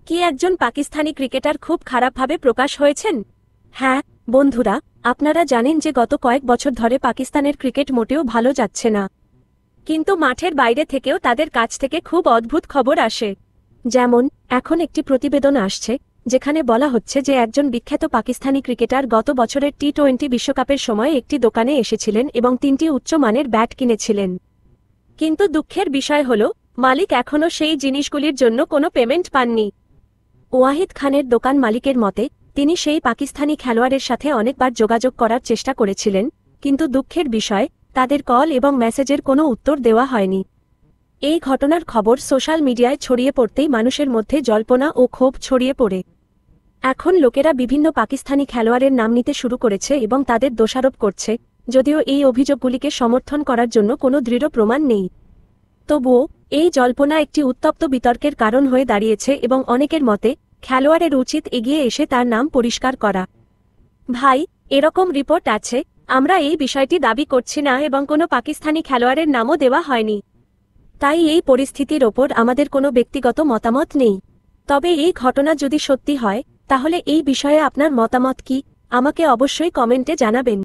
কি একজন পাকিস্তানি ক্রিকেটার খুব খারাপভাবে প্রকাশ হয়েছেন? হ্যাঁ বন্ধুরা, আপনারা জানেন যে গত কয়েক বছর ধরে পাকিস্তানের ক্রিকেট মোটেও ভালো যাচ্ছে না। কিন্তু মাঠের বাইরে থেকেও তাদের কাছ থেকে খুব অদ্ভুত খবর আসে। যেমন এখন একটি প্রতিবেদন আসছে যেখানে বলা হচ্ছে যে একজন বিখ্যাত পাকিস্তানি ক্রিকেটার গত বছরের টি-20 বিশ্বকাপের সময় একটি দোকানে এসেছিলেন এবং 3টি উচ্চমানের ব্যাট কিনেছিলেন। কিন্তু দুঃখের বিষয় হল, মালিক এখনও সেই জিনিসগুলির জন্য কোনো পেমেন্ট পাননি। ওয়াহিদ খানের দোকান মালিকের মতে, তিনি সেই পাকিস্তানি খেলোয়াড়ের সাথে অনেকবার যোগাযোগ করার চেষ্টা করেছিলেন, কিন্তু দুঃখের বিষয়, তাদের কল এবং মেসেজের কোনো উত্তর দেওয়া হয়নি। এই ঘটনার খবর সোশ্যাল মিডিয়ায় ছড়িয়ে পড়তেই মানুষের মধ্যে জল্পনা ও ক্ষোভ ছড়িয়ে পড়ে। এখন লোকেরা বিভিন্ন পাকিস্তানি খেলোয়াড়ের নাম নিতে শুরু করেছে এবং তাদের দোষারোপ করছে, যদিও এই অভিযোগগুলিকে সমর্থন করার জন্য কোনো দৃঢ় প্রমাণ নেই। তবুও এই জল্পনা একটি উত্তপ্ত বিতর্কের কারণ হয়ে দাঁড়িয়েছে এবং অনেকের মতে খেলোয়াড়ের উচিত এগিয়ে এসে তার নাম পরিষ্কার করা। ভাই, এরকম রিপোর্ট আছে, আমরা এই বিষয়টি দাবি করছি না এবং কোনো পাকিস্তানি খেলোয়াড়ের নামও দেওয়া হয়নি। তাই এই পরিস্থিতির ওপর আমাদের কোনো ব্যক্তিগত মতামত নেই। তবে এই ঘটনা যদি সত্যি হয়, তাহলে এই বিষয়ে আপনার মতামত কি? আমাকে অবশ্যই কমেন্টে জানাবেন।